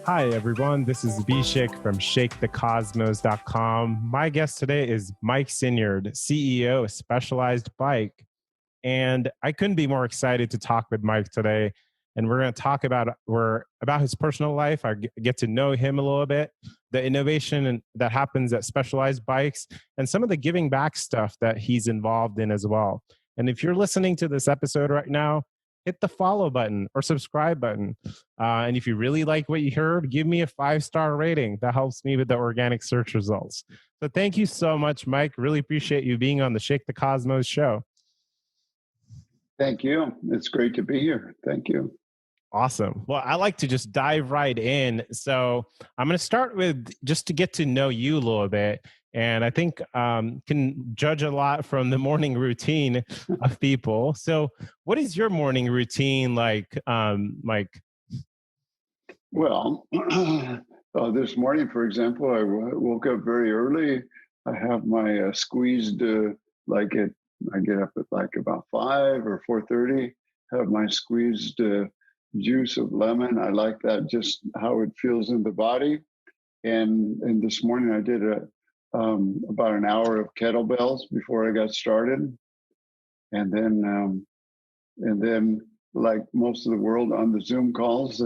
Hi, everyone. This is Abhishek from ShakeTheCosmos.com. My guest today is Mike Sinyard, CEO of Specialized Bike. And I couldn't be more excited to talk with Mike today. And we're going to talk about his personal life. I get to know him a little bit, the innovation that happens at Specialized Bikes, and some of the giving back stuff that he's involved in as well. And if you're listening to this episode right now, hit the follow button or subscribe button. And if you really like what you heard, give me a 5-star rating. That helps me with the organic search results. So thank you so much, Mike. Really appreciate you being on the Shake the Cosmos show. Thank you. It's great to be here. Thank you. Awesome. Well, I like to just dive right in. So I'm going to start with just to get to know you a little bit. And I think can judge a lot from the morning routine of people. So what is your morning routine like, Mike? Well, this morning, for example, I woke up very early. I have my squeezed, I get up at like about 5 or 4:30, have my squeezed juice of lemon. I like that, just how it feels in the body. And this morning I did about an hour of kettlebells before I got started. And then like most of the world on the Zoom calls,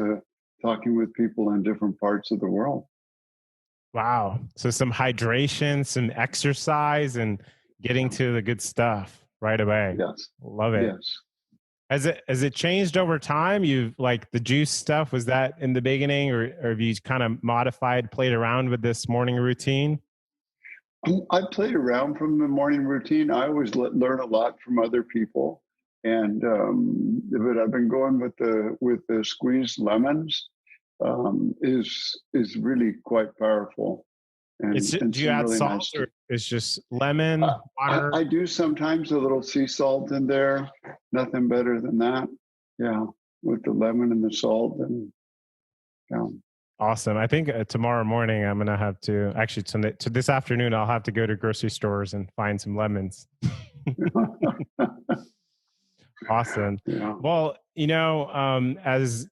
talking with people in different parts of the world. Wow. So some hydration, some exercise, and getting to the good stuff right away. Yes. Love it. Yes. Has it changed over time? You've like the juice stuff, was that in the beginning, or have you kind of played around with this morning routine? I played around from the morning routine. I always learn a lot from other people. And but I've been going with the squeezed lemons is really quite powerful. And do you add really salt, nice or it's just lemon, water? I do sometimes a little sea salt in there. Nothing better than that. Yeah, with the lemon and the salt, and yeah. Awesome. I think tomorrow morning I'm gonna have to actually to this afternoon I'll have to go to grocery stores and find some lemons. Awesome. Yeah. Well, as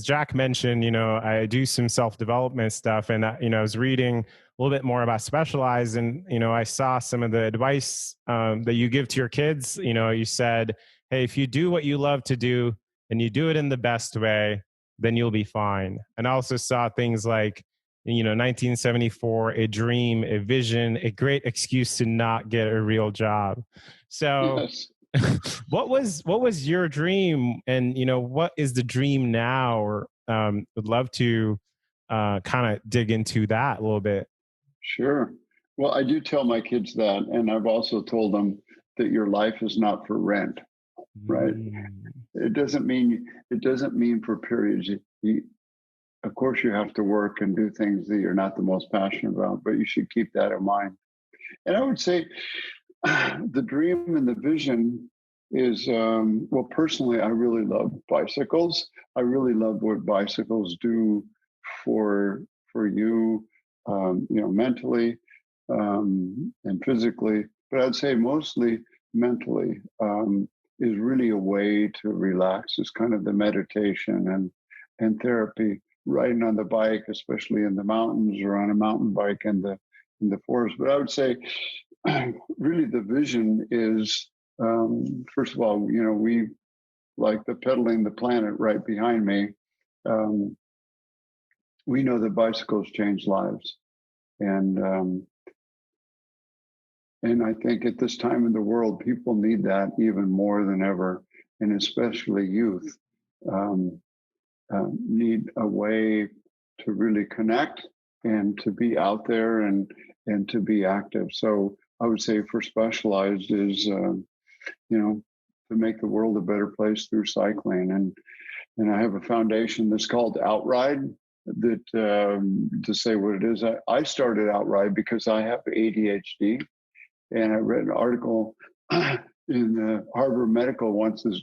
Jack mentioned, I do some self-development stuff, and I was reading a little bit more about Specialized, and I saw some of the advice that you give to your kids. You said, hey, if you do what you love to do and you do it in the best way, then you'll be fine. And I also saw things like 1974, a dream, a vision, a great excuse to not get a real job. So yes. What was your dream, and what is the dream now? Or would love to kind of dig into that a little bit. Sure. Well, I do tell my kids that, and I've also told them that your life is not for rent, right? It doesn't mean for periods. Of course, you have to work and do things that you're not the most passionate about, but you should keep that in mind. And I would say the dream and the vision is, well, personally, I really love bicycles. I really love what bicycles do for you, mentally and physically. But I'd say mostly mentally is really a way to relax. It's kind of the meditation and therapy. Riding on the bike, especially in the mountains or on a mountain bike in the forest. But I would say really the vision is, first of all, we like the pedaling the planet right behind me. We know that bicycles change lives. And I think at this time in the world, people need that even more than ever, and especially youth need a way to really connect and to be out there and to be active. So I would say for Specialized is, to make the world a better place through cycling. And I have a foundation that's called Outride that, to say what it is, I started Outride because I have ADHD. And I read an article in Harvard Medical once. This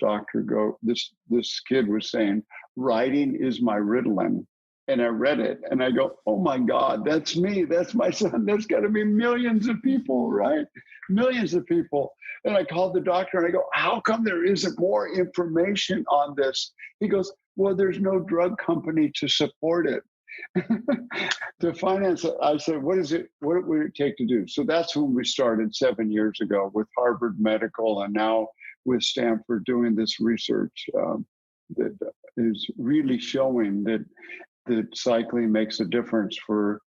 kid was saying, riding is my Ritalin. And I read it and I go, oh my God, that's me. That's my son. There's got to be millions of people, right? Millions of people. And I called the doctor and I go, how come there isn't more information on this? He goes, well, there's no drug company to support it. To finance it, I said, what is it? What would it take to do? So that's when we started 7 years ago with Harvard Medical, and now with Stanford doing this research that is really showing that cycling makes a difference for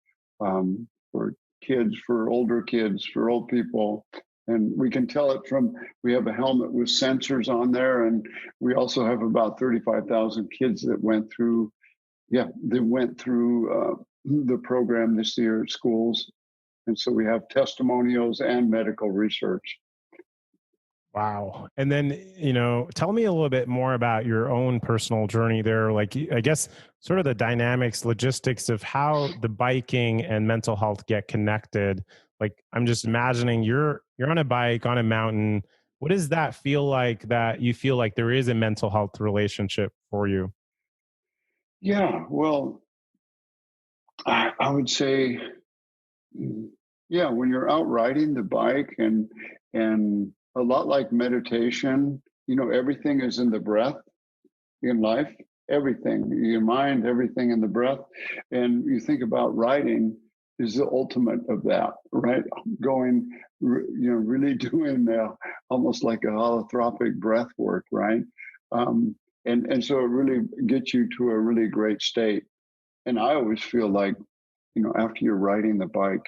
kids, for older kids, for old people. And we can tell it from, we have a helmet with sensors on there, and we also have about 35,000 kids that went through, the program this year at schools. And so we have testimonials and medical research. Wow. And then, tell me a little bit more about your own personal journey there. Like, I guess, sort of the dynamics, logistics of how the biking and mental health get connected. Like, I'm just imagining you're on a bike on a mountain. What does that feel like, that you feel like there is a mental health relationship for you? Yeah, well, I would say, yeah, when you're out riding the bike, and a lot like meditation, everything is in the breath in life, everything, your mind, everything in the breath. And you think about riding is the ultimate of that, right? Going, really doing almost like a holotropic breath work, right? And so it really gets you to a really great state. And I always feel like, after you're riding the bike,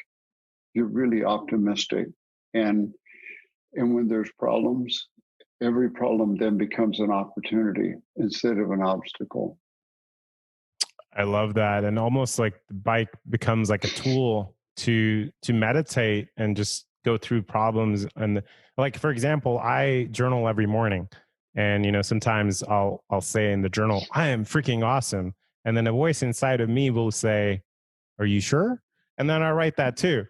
you're really optimistic. And when there's problems, every problem then becomes an opportunity instead of an obstacle. I love that. And almost like the bike becomes like a tool to meditate and just go through problems. And like, for example, I journal every morning. And sometimes I'll say in the journal, I am freaking awesome. And then a voice inside of me will say, are you sure? And then I write that too.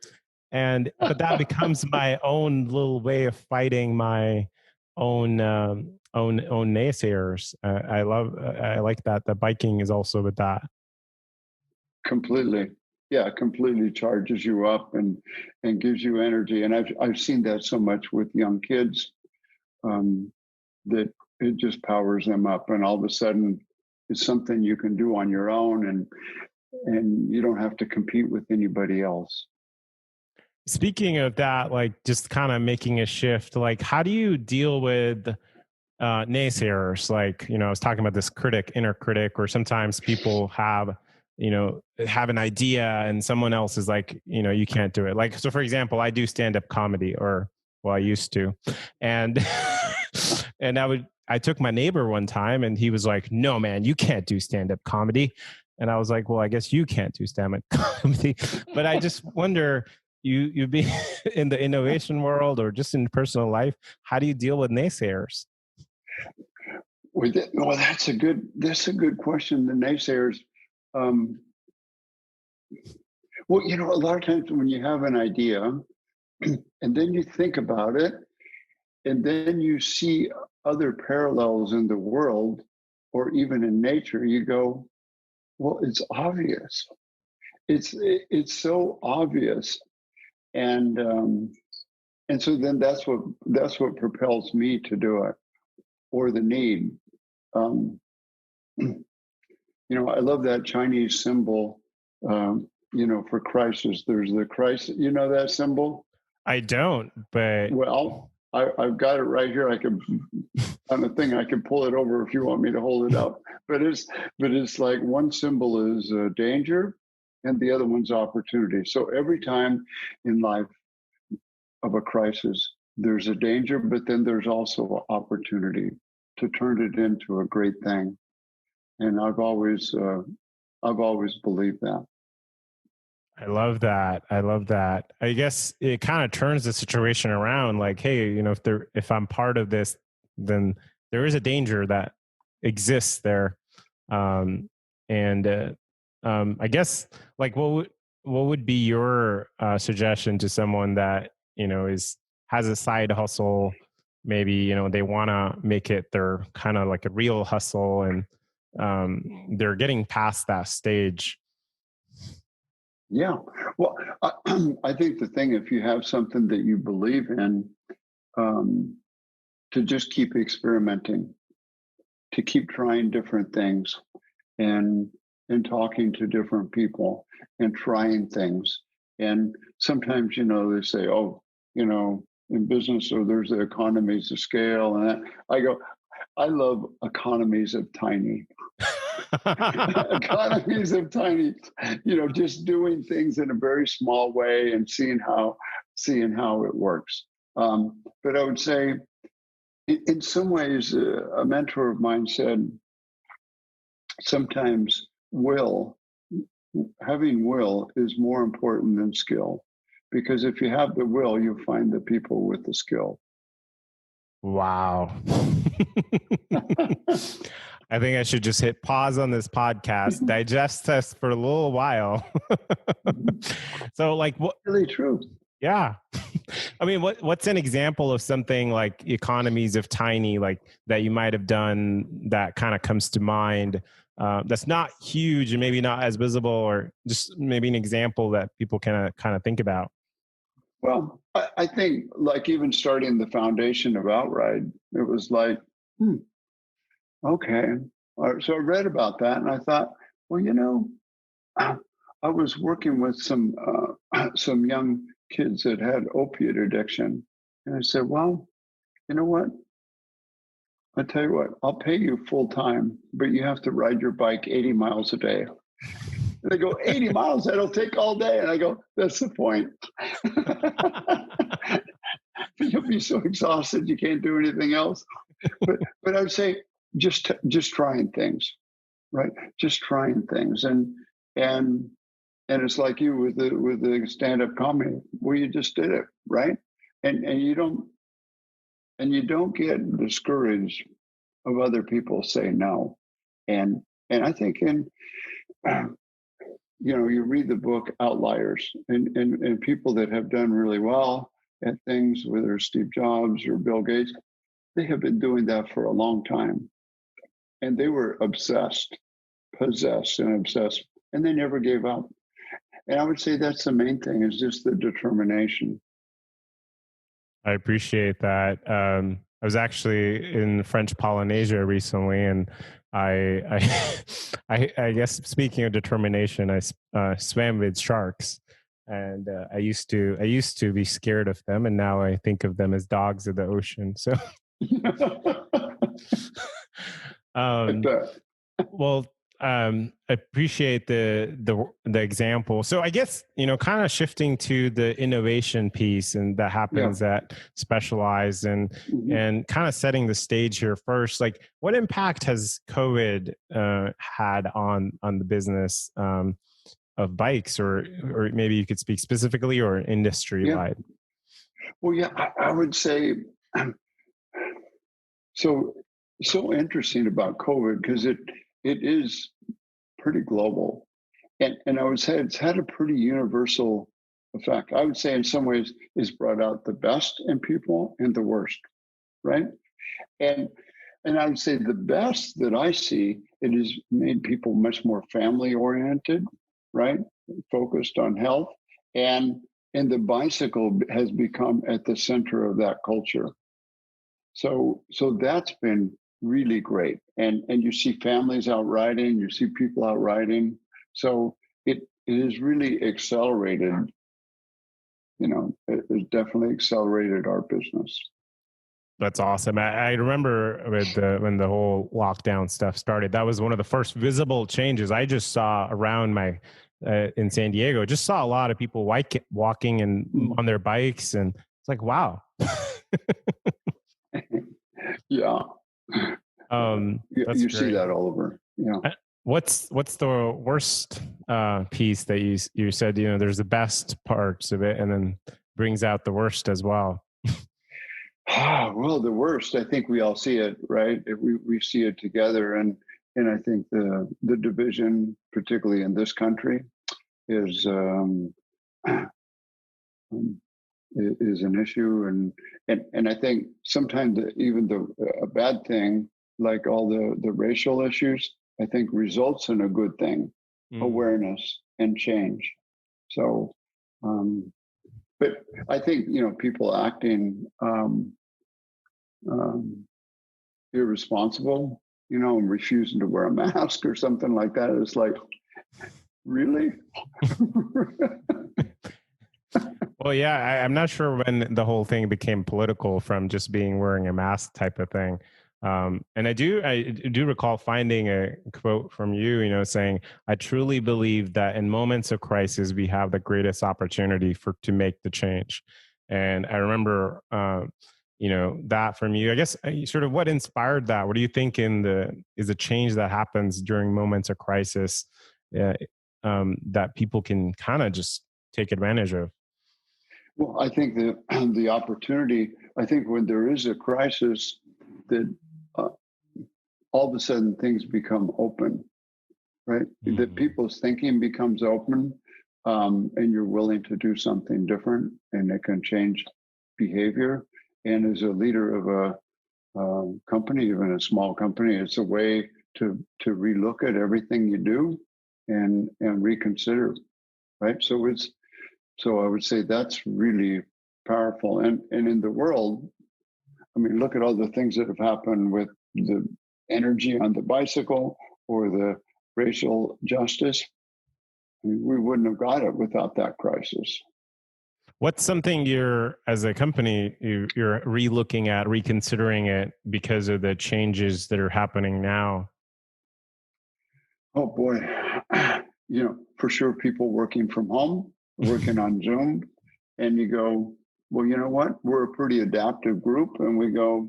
But that becomes my own little way of fighting my own naysayers. I like that. The biking is also with that. Completely. Yeah, completely charges you up and gives you energy. And I've seen that so much with young kids, that it just powers them up, and all of a sudden it's something you can do on your own, and you don't have to compete with anybody else. Speaking of that, like just kind of making a shift, like how do you deal with naysayers? Like, I was talking about this inner critic, or sometimes people have an idea and someone else is like, you can't do it. Like, so for example, I do stand up comedy, or well, I used to. And and I took my neighbor one time and he was like, no, man, you can't do stand up comedy. And I was like, well, I guess you can't do stand up comedy. But I just wonder, you be in the innovation world or just in personal life, how do you deal with naysayers? Well, that's a good question. The naysayers. Um, well, a lot of times when you have an idea and then you think about it, and then you see other parallels in the world or even in nature, you go, well, it's obvious. It's so obvious. And so then that's what propels me to do it, or the need. um, I love that Chinese symbol, for crisis. There's the crisis, that symbol. I don't, but Well, I've got it right here. I can, on the thing, I can pull it over if you want me to hold it up. But it's like one symbol is danger, and the other one's opportunity. So every time in life of a crisis, there's a danger, but then there's also an opportunity to turn it into a great thing. And I've always believed that. I love that. I love that. I guess it kind of turns the situation around. Like, hey, if I'm part of this, then there is a danger that exists there. Um, and I guess, like, what would be your suggestion to someone that has a side hustle? Maybe they want to make it their kind of like a real hustle, and they're getting past that stage. Yeah. Well, I think the thing, if you have something that you believe in, um, to just keep experimenting, to keep trying different things, and and talking to different people and trying things. And sometimes, they say, oh, in business, so there's the economies of scale. And that. I go, I love economies of tiny. Economies of tiny, just doing things in a very small way and seeing how it works. But I would say, in some ways, a mentor of mine said, sometimes having will is more important than skill, because if you have the will, you'll find the people with the skill. Wow. I think I should just hit pause on this podcast, digest this for a little while. So what really true. Yeah. I mean, what's an example of something like economies of tiny, that you might have done that kind of comes to mind, that's not huge and maybe not as visible, or just maybe an example that people can kind of think about? Well, I think even starting the foundation of Outride, it was okay. So I read about that and I thought, well, I was working with some young kids that had opiate addiction. And I said, well, you know what? I tell you what, I'll pay you full time, but you have to ride your bike 80 miles a day. And they go, 80 miles, that'll take all day. And I go, that's the point. You'll be so exhausted you can't do anything else. But I would say just trying things, right? Just trying things. And it's like you with the stand-up comedy, where you just did it, right? And you don't get discouraged of other people saying no. And I think you read the book Outliers, and people that have done really well at things, whether it's Steve Jobs or Bill Gates, they have been doing that for a long time. And they were possessed, and obsessed, and they never gave up. And I would say that's the main thing, is just the determination. I appreciate that. I was actually in French Polynesia recently, and I guess, speaking of determination, I swam with sharks, and I used to be scared of them, and now I think of them as dogs of the ocean. So, well, I appreciate the example. So I guess, kind of shifting to the innovation piece, and that happens at Specialized, and kind of setting the stage here first. What impact has COVID had on the business of bikes, or maybe you could speak specifically or industry wide? Well, I would say so interesting about COVID, because it is pretty global. And I would say it's had a pretty universal effect. I would say in some ways it's brought out the best in people and the worst, right? And I would say the best that I see, it has made people much more family oriented, right? Focused on health. And the bicycle has become at the center of that culture. So that's been really great. And you see families out riding, you see people out riding. So it has really accelerated, it has definitely accelerated our business. That's awesome. I remember when the whole lockdown stuff started, that was one of the first visible changes I just saw around in San Diego. Just saw a lot of people walking and on their bikes, and it's like, wow. Yeah. You great. see that all over. Yeah. What's the worst piece that you said, there's the best parts of it, and then brings out the worst as well? Well, the worst, I think we all see it, right? We see it together. And I think the division, particularly in this country, is an issue. And I think sometimes even a bad thing, like all the racial issues, I think results in a good thing, awareness and change. So, but I think, people acting irresponsible, and refusing to wear a mask or something like that, is like, Really? Well, yeah, I'm not sure when the whole thing became political from just being wearing a mask type of thing. And I do recall finding a quote from you, saying, "I truly believe that in moments of crisis, we have the greatest opportunity to make the change." And I remember, that from you. I guess sort of what inspired that. What do you think is a change that happens during moments of crisis uh, that people can kind of just take advantage of? Well, I think that the opportunity, I think when there is a crisis, that uh, all of a sudden things become open, right? That Mm. people's thinking becomes open, and you're willing to do something different, and it can change behavior. And as a leader of a company, even a small company, it's a way to relook at everything you do and reconsider, right? So I would say that's really powerful. And in the world, I mean, look at all the things that have happened with the energy on the bicycle or the racial justice. I mean, we wouldn't have got it without that crisis. What's something as a company, you're relooking at, reconsidering it because of the changes that are happening now? Oh boy, for sure, people working from home, working on Zoom, and you go, well, you know what? We're a pretty adaptive group, and we go,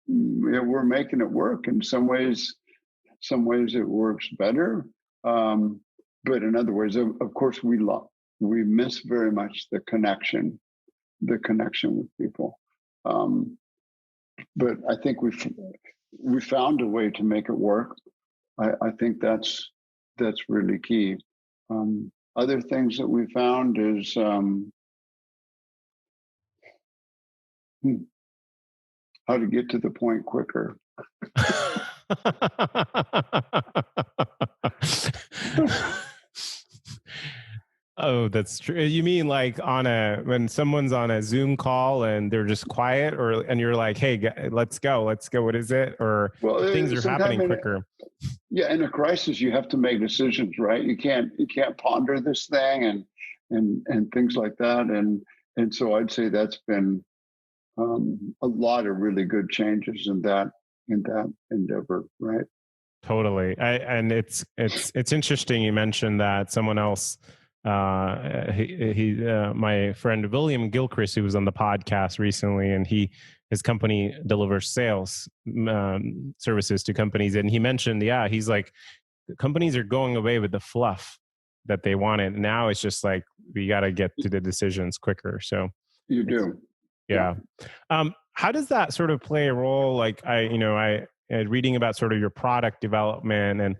yeah, we're making it work. In some ways it works better, but in other ways, of course, we miss very much the connection with people. Um, but I think we found a way to make it work. I think that's really key. Other things that we found is how to get to the point quicker. Oh, that's true. You mean like when someone's on a Zoom call and they're just quiet, and you're like, "Hey, let's go, let's go." What is it? Or Well, things are sometime happening quicker. in a crisis, you have to make decisions, right? You can't ponder this thing and things like that. And so I'd say that's been a lot of really good changes in that endeavor, right? Totally. And it's interesting you mentioned that someone else, my friend William Gilchrist, who was on the podcast recently, and his company delivers sales services to companies. And he mentioned, yeah, he's like, companies are going away with the fluff that they wanted. Now it's just like, we got to get to the decisions quicker. So You it's, do, yeah. yeah. How does that sort of play a role? Like reading about sort of your product development and,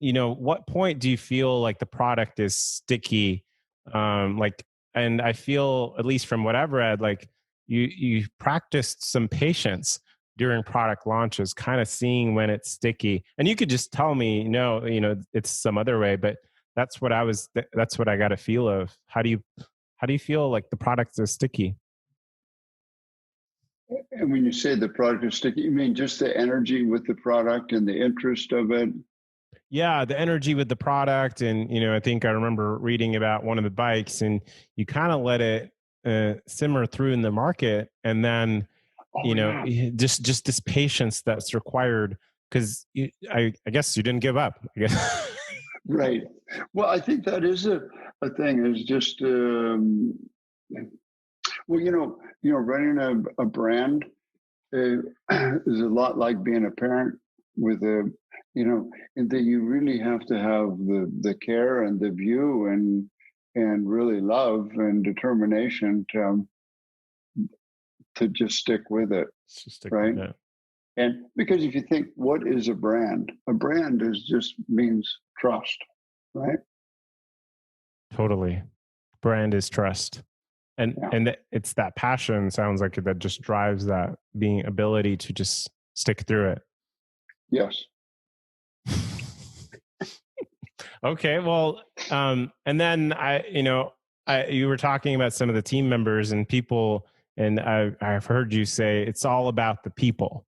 what point do you feel like the product is sticky? And I feel, at least from what I've read, like you practiced some patience during product launches, kind of seeing when it's sticky. And you could just tell me, no, it's some other way, but that's what I got a feel of. How do you feel like the product is sticky? And when you say the product is sticky, you mean just the energy with the product and the interest of it? Yeah, the energy with the product. And I think I remember reading about one of the bikes, and you kind of let it simmer through in the market, and then Oh yeah, just this patience that's required, because I guess you didn't give up, I guess. right. Well, I think that is a thing. Is just well, running a brand is a lot like being a parent with and that you really have to have the care and the view and really love and determination to just stick with it, Just stick right? with it. And because if you think, what is a brand? A brand is just means trust, right? Totally. Brand is trust. and Yeah. and it's that passion, sounds like, that just drives that being ability to just stick through it. Yes. Okay, well, and then you were talking about some of the team members and people, and I've heard you say it's all about the people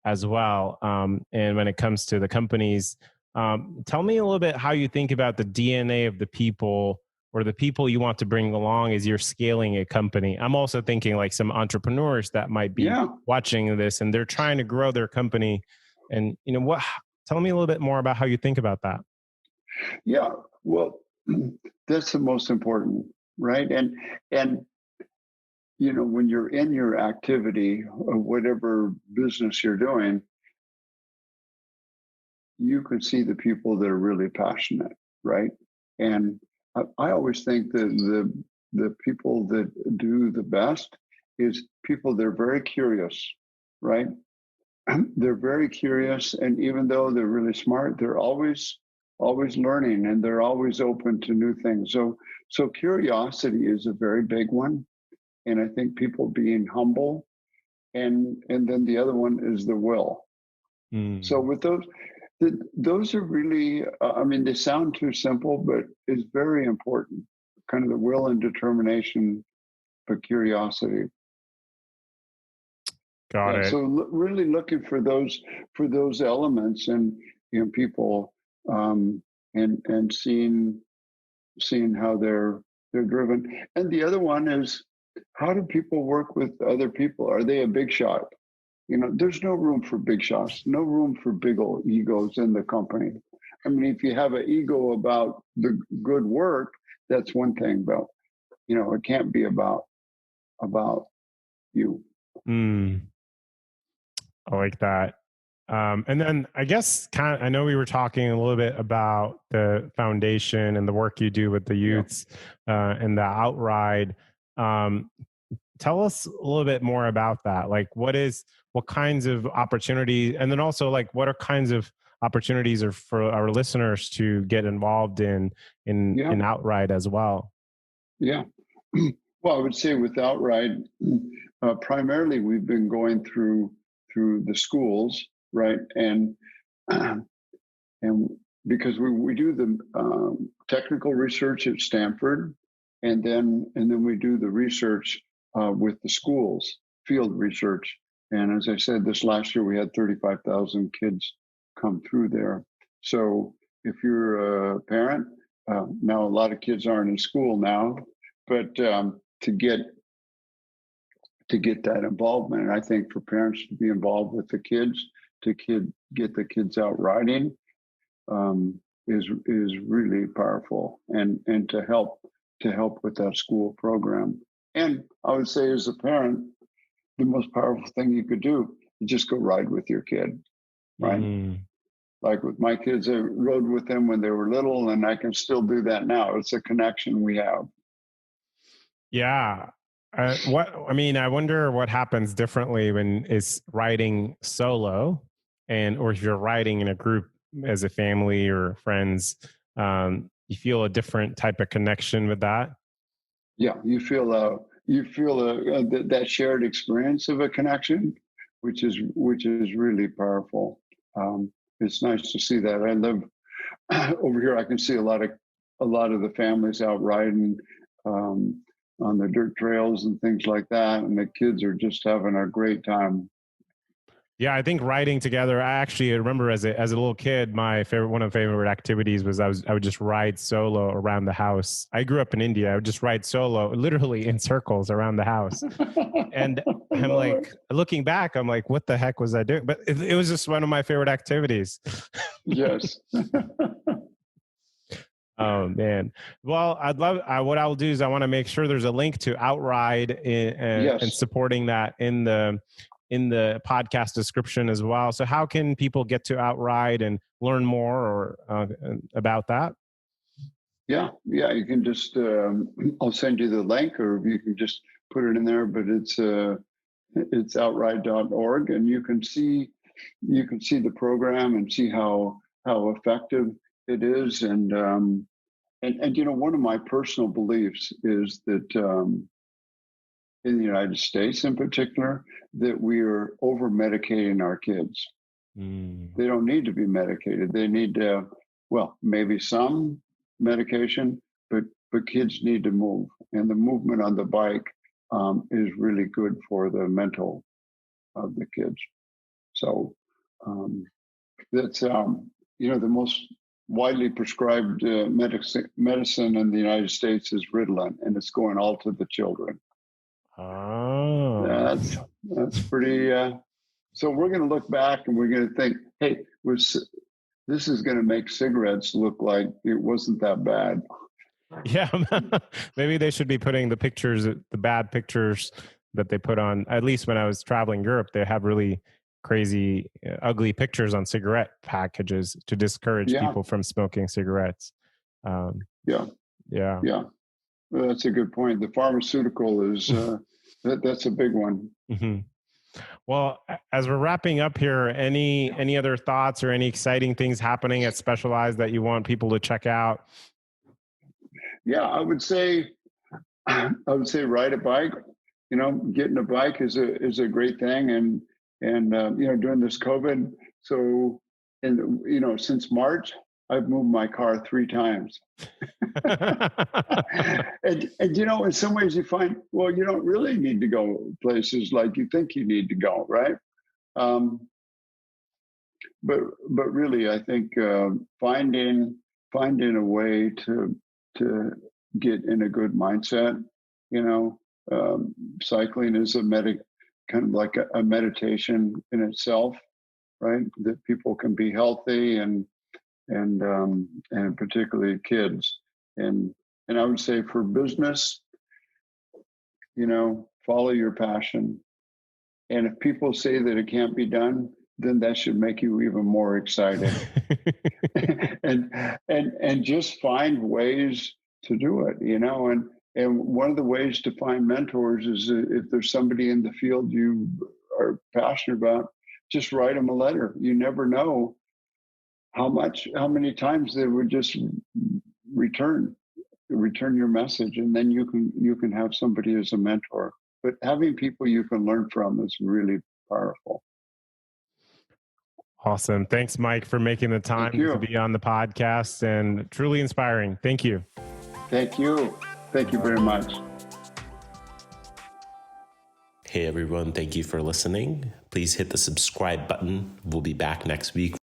as well. And when it comes to the companies, Tell me a little bit how you think about the DNA of the people or the people you want to bring along as you're scaling a company. I'm also thinking like some entrepreneurs that might be Yeah, watching this and they're trying to grow their company. And tell me a little bit more about how you think about that. yeah. Well, that's the most important, right? And when you're in your activity or whatever business you're doing, you can see the people that are really passionate, right? And I always think that the people that do the best is people that are very curious, right? They're very curious, and even though they're really smart, they're always learning, and they're always open to new things. So curiosity is a very big one, and I think people being humble, and then the other one is the will. So Mm, with those are really, I mean, they sound too simple, but it's very important. Kind of the will and determination, but curiosity. got Yeah. it. So really looking for those elements, and people, and seeing how they're driven. And the other one is, how do people work with other people? Are they a big shot? There's no room for big shots, no room for big old egos in the company. I mean, if you have an ego about the good work, that's one thing, but it can't be about you. Mm, I like that. And then I guess I know we were talking a little bit about the foundation and the work you do with the Yeah. youths and the Outride. Um, Tell us a little bit more about that. Like, what kinds of opportunities, and then also like what are kinds of opportunities are for our listeners to get involved Yeah. in Outride as well. Yeah. Well, I would say with Outride, primarily we've been going through the schools, right? And because we do the technical research at Stanford, and then we do the research with the schools, field research. And as I said, this last year we had 35,000 kids come through there. So if you're a parent, now a lot of kids aren't in school now, but to get that involvement, and I think for parents to be involved with the kids, get the kids out riding, is really powerful, and to help with that school program. And I would say, as a parent, the most powerful thing you could do is just go ride with your kid, right? Mm, Like with my kids, I rode with them when they were little, and I can still do that now. It's a connection we have. yeah. I wonder what happens differently when it's riding solo or if you're riding in a group as a family or friends. You feel a different type of connection with that. Yeah, you feel that shared experience of a connection, which is really powerful. It's nice to see that. I live over here. I can see a lot of the families out riding um, on the dirt trails and things like that, and the kids are just having a great time. Yeah, I think riding together. I actually remember as a little kid, one of my favorite activities was I would just ride solo around the house. I grew up in India. I would just ride solo, literally in circles around the house. And I I'm love it. like, looking back, I'm like, what the heck was I doing? But it was just one of my favorite activities. Yes. Oh man. Well, what I'll do is I want to make sure there's a link to Outride and Yes. supporting that in the podcast description as well. So how can people get to Outride and learn more or about that? Yeah. Yeah. You can just, I'll send you the link, or you can just put it in there. But it's outride.org, and you can see the program and see how effective it is. And one of my personal beliefs is that, in the United States in particular, that we are over medicating our kids. Mm. They don't need to be medicated. They need to, well, maybe some medication, but kids need to move, and the movement on the bike is really good for the mental of the kids. So, that's the most widely prescribed medicine in the United States is Ritalin, and it's going all to the children. Oh, that's pretty. So we're going to look back and we're going to think, hey, this is going to make cigarettes look like it wasn't that bad. Yeah, maybe they should be putting the bad pictures that they put on. At least when I was traveling Europe, they have really crazy, ugly pictures on cigarette packages to discourage people from smoking cigarettes. Yeah. Well, that's a good point. The pharmaceutical is that's a big one. Mm-hmm. Well, as we're wrapping up here, any other thoughts or any exciting things happening at Specialized that you want people to check out? Yeah, I would say ride a bike. Getting a bike is a great thing, and during this COVID, so since March, I've moved my car 3 times. and in some ways you find, well, you don't really need to go places like you think you need to go, right? But really, I think finding a way to get in a good mindset. Cycling is kind of like a meditation in itself, right? That people can be healthy and particularly kids. And I would say for business, follow your passion. And if people say that it can't be done, then that should make you even more excited. and just find ways to do it, and one of the ways to find mentors is if there's somebody in the field you are passionate about, just write them a letter. You never know how many times they would just return your message, and then you can have somebody as a mentor. But having people you can learn from is really powerful. Awesome. Thanks, Mike, for making the time to be on the podcast, and truly inspiring. Thank you. Thank you. Thank you very much. Hey, everyone. Thank you for listening. Please hit the subscribe button. We'll be back next week